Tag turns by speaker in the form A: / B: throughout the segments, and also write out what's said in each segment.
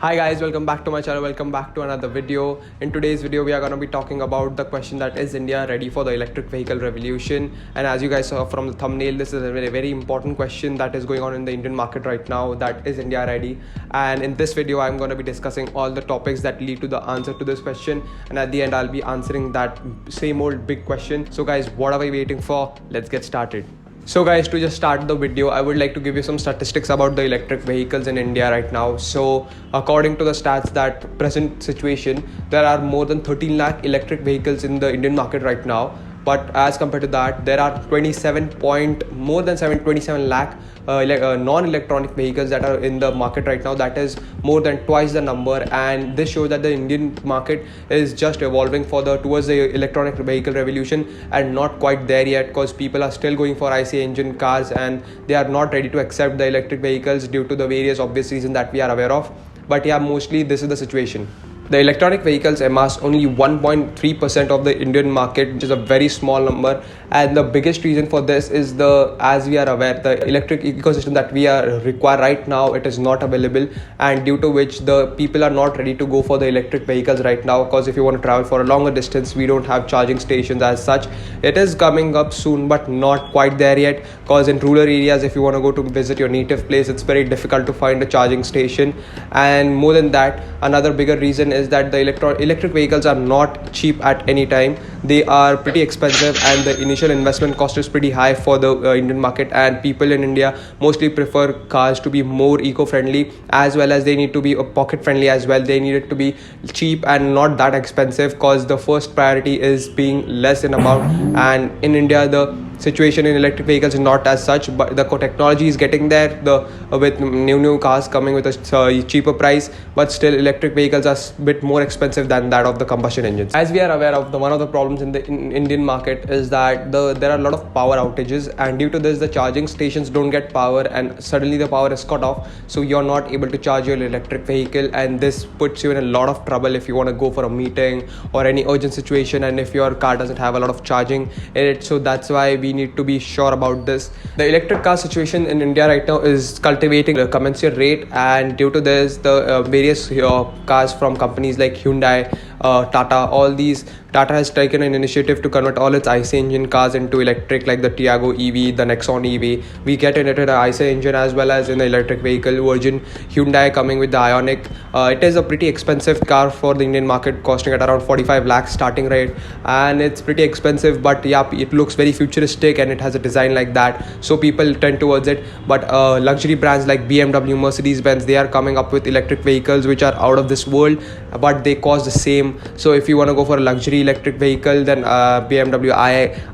A: Hi guys, welcome back to my channel. Welcome back to another video. In today's video we are going to be talking about the question that is India ready for the electric vehicle revolution? And as you guys saw from the thumbnail, this is a very important question that is going on in the Indian market right now. That is India ready? And in this video I'm going to be discussing all the topics that lead to the answer to this question, and at the end I'll be answering that same old big question. So guys, what are we waiting for? Let's get started. So guys, to just start the video, I would like to give you some statistics about the electric vehicles in India right now. So according to the stats that present situation, there are more than 13 lakh electric vehicles in the Indian market right now. But as compared to that, there are 27 lakh non-electronic vehicles that are in the market right now. That is more than twice the number, and this shows that the Indian market is just evolving towards the electronic vehicle revolution and not quite there yet, because people are still going for IC engine cars and they are not ready to accept the electric vehicles due to the various obvious reasons that we are aware of. But yeah, mostly this is the situation. The electronic vehicles amass only 1.3% of the Indian market, which is a very small number. And the biggest reason for this is as we are aware, the electric ecosystem that we are require right now, it is not available, and due to which the people are not ready to go for the electric vehicles right now. Because if you want to travel for a longer distance, we don't have charging stations as such. It is coming up soon, but not quite there yet. Because in rural areas, if you want to go to visit your native place, it's very difficult to find a charging station. And more than that, another bigger reason is that the electric vehicles are not cheap at any time. They are pretty expensive, and the initial investment cost is pretty high for the Indian market, and people in India mostly prefer cars to be more eco-friendly, as well as they need to be pocket friendly as well. They need it to be cheap and not that expensive, because the first priority is being less in amount. And in India, the situation in electric vehicles is not as such, but the technology is getting there, with new cars coming with a cheaper price, but still electric vehicles are a bit more expensive than that of the combustion engines. As we are aware of, one of the problems in the Indian market is that there are a lot of power outages, and due to this the charging stations don't get power, and suddenly the power is cut off, so you're not able to charge your electric vehicle, and this puts you in a lot of trouble if you want to go for a meeting or any urgent situation, and if your car doesn't have a lot of charging in it. So that's why we need to be sure about this. The electric car situation in India right now is cultivating a commensurate rate, and due to this, the various cars from companies like Hyundai, Tata, all these. Tata has taken an initiative to convert all its IC engine cars into electric, like the Tiago EV, the Nexon EV. We get in it an IC engine as well as in the electric vehicle version. Hyundai coming with the Ioniq. It is a pretty expensive car for the Indian market, costing at around 45 lakhs starting rate, and it's pretty expensive, but yeah, it looks very futuristic and it has a design like that, so people tend towards it. But luxury brands like BMW, Mercedes-Benz, they are coming up with electric vehicles which are out of this world, but they cost the same. So if you want to go for a luxury electric vehicle, then BMW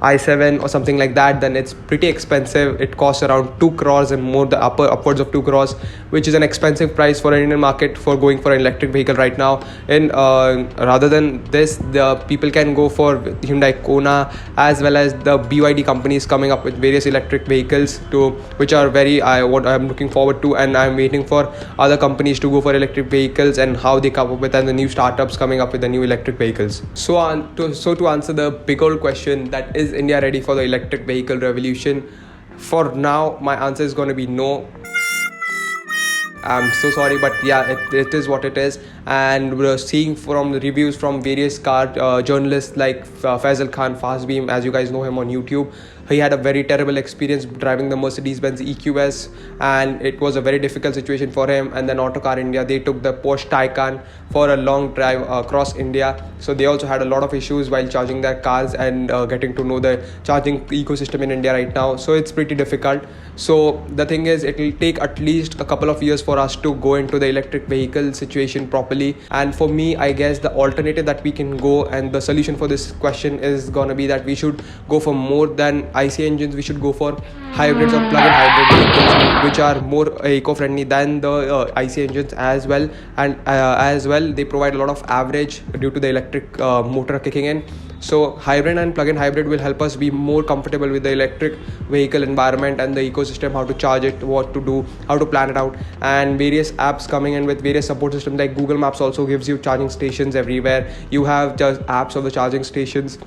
A: i7 or something like that, then it's pretty expensive. It costs around 2 crores and more, upwards of 2 crores, which is an expensive price for an Indian market for going for an electric vehicle right now. And rather than this, the people can go for Hyundai Kona, as well as the BYD companies coming up with various electric vehicles which are what I'm looking forward to, and I'm waiting for other companies to go for electric vehicles and how they come up with, and the new startups coming up with the new electric vehicles. So to answer the big old question, that is India ready for the electric vehicle revolution? For now, my answer is going to be no. I'm so sorry, but yeah, it is what it is. And we're seeing from the reviews from various car journalists like Faisal Khan Fastbeam, as you guys know him on YouTube. He had a very terrible experience driving the Mercedes-Benz EQS, and it was a very difficult situation for him. And then Autocar India, they took the Porsche Taycan for a long drive across India, so they also had a lot of issues while charging their cars and getting to know the charging ecosystem in India right now. So it's pretty difficult. So the thing is, it will take at least a couple of years for us to go into the electric vehicle situation properly. And for me, I guess the alternative that we can go, and the solution for this question is gonna be that we should go for more than IC engines. We should go for hybrids or plug-in hybrid vehicles, which are more eco-friendly than the IC engines as well. And as well, they provide a lot of average due to the electric motor kicking in. So hybrid and plug-in hybrid will help us be more comfortable with the electric vehicle environment and the ecosystem, how to charge it, what to do, how to plan it out, and various apps coming in with various support systems. Like Google Maps also gives you charging stations everywhere. You have just apps of the charging stations.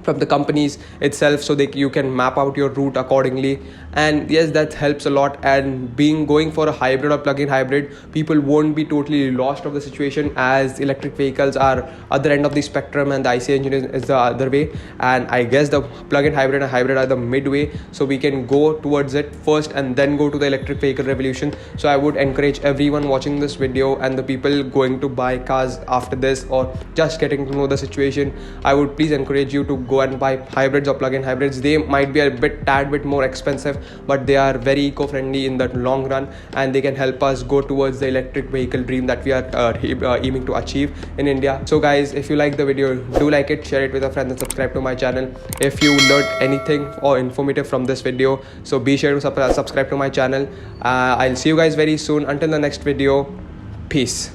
A: from the companies itself, so you can map out your route accordingly. And yes, that helps a lot. And going for a hybrid or plug-in hybrid, people won't be totally lost of the situation, as electric vehicles are other end of the spectrum and the IC engine is the other way. And I guess the plug-in hybrid and hybrid are the midway, so we can go towards it first and then go to the electric vehicle revolution. So I would encourage everyone watching this video and the people going to buy cars after this, or just getting to know the situation, I would please encourage you to go and buy hybrids or plug-in hybrids. They might be a tad bit more expensive, but they are very eco-friendly in the long run, and they can help us go towards the electric vehicle dream that we are aiming to achieve in India. So guys, if you like the video, do like it, share it with a friend, and subscribe to my channel if you learned anything or informative from this video. So be sure to subscribe to my channel. I'll see you guys very soon. Until the next video, peace.